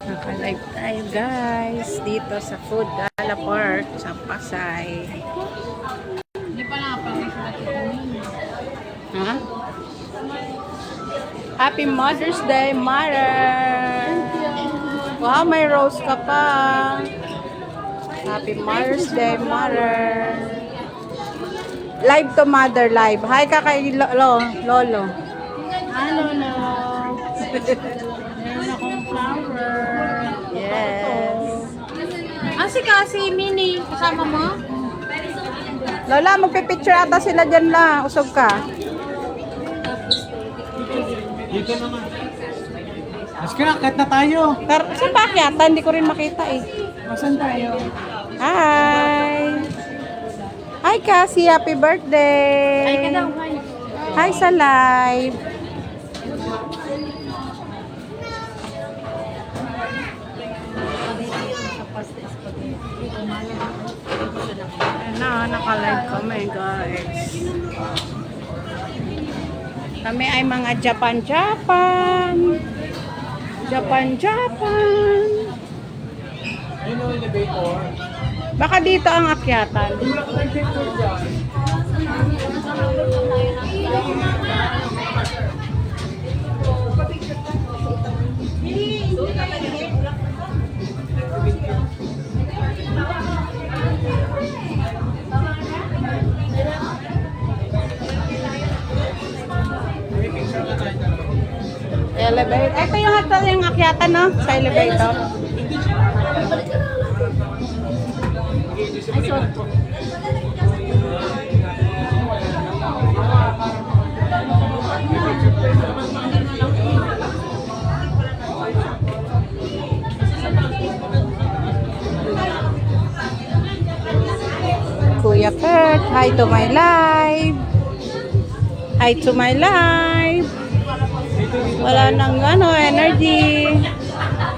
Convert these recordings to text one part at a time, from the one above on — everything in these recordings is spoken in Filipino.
Naka-live tayo guys dito sa Food Gala Park sa Pasay. Hindi pa nakapag-isulat ito. Ha? Happy Mother's Day, Mother! Wow, may rose ka pa. Happy Mother's Day, Mother! Live to Mother, live. Hi ka kay Lolo. Lolo. Meron akong flower. Yes. Si Minnie. Kasama mo? Lola, magpipicture ata sila dyan la. Usog ka. Dito naman. Mas kinakit na tayo. Saan ba akyata? Hindi ko rin makita eh. Masan tayo? Hi! Hi Cassie, happy birthday! Ay ka daw, hi. Hi sa live! Naka-live kami guys. Kami ay mga Japan. Ayun o, elevator. Baka dito ang akyatan. Wala ka tayong picture dyan. Elevator. Ito yung akyatan, no? Sa elevator. Ay, so, Kuya Kurt, hi to my live. Hi to my live. Wala nang energy.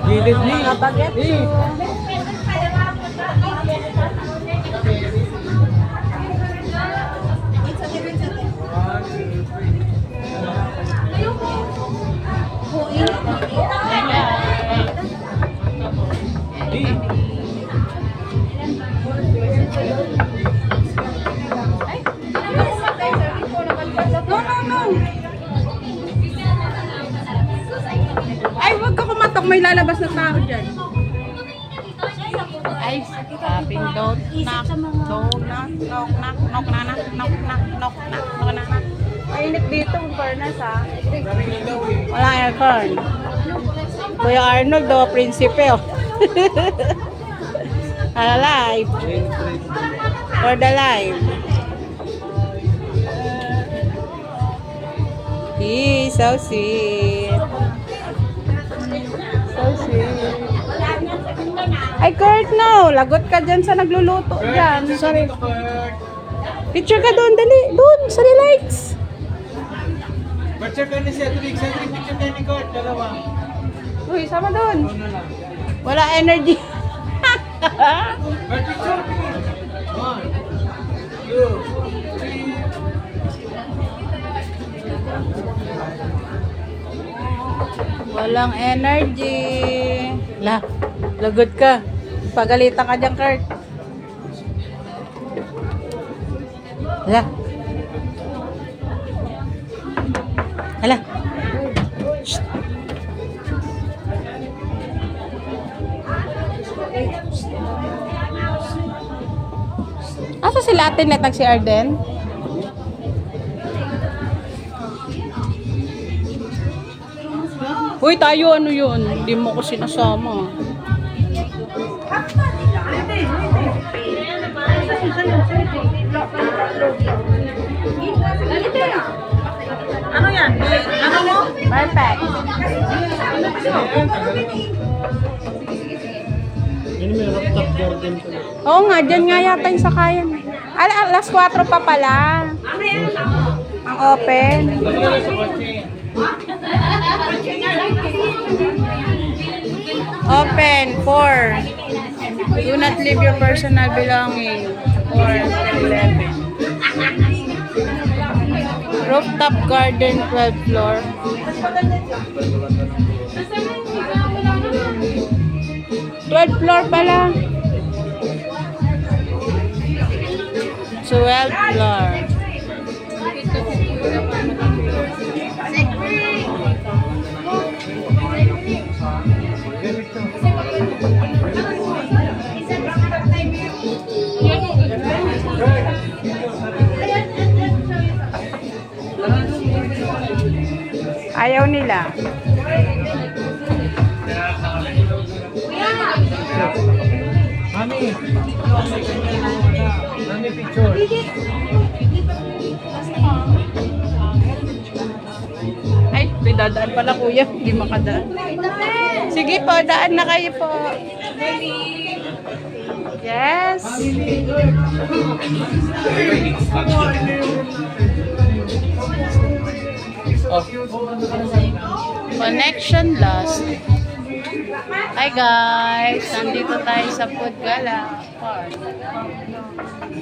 Gilid ni. Bagetsu. Ay, wag ka kumatok. May lalabas na tao dyan. Ay, sabing knock. Mainit dito, fairness ha. Wala aircon. Kuya Arnold, prinsipe oh. Live. For the live. He's so sweet. So sweet. Ay, Kurt, no. Lagot ka dyan sa nagluluto dyan. Sorry. Picture ka doon, dali. Doon, sa lights. Picture ka ni Cedric. Cedric, picture kayo ni Kurt. Dalawa. Uy, sama doon. Ano lang. Wala energy. Kurt, picture. 1, 2, 3. Walang energy. Lagot ka. Pagalitan ka dyan, Kurt. Hala. Shh. Asa sila atin net nag si Arden? Uy, tayo ano yun? Hindi mo ko sinasama. ano yan? Ano mo? Perfect. Yan may rooftop garden ko. Oo nga, dyan nga yata yung sakayan. Alas 4 pa pala. Ang open. Open 4. Do not leave your personal belongings. 4 till 11. Rooftop garden, 12th floor. 12th floor pala. 12th floor. Ayaw nila. Mami. Mami, picture. Ay, may dadaan pala kuya. Hindi makadaan. Sige po, daan na kayo po. Yes. Connection lost. Hi guys, nandito tayo sa Food Gala Park.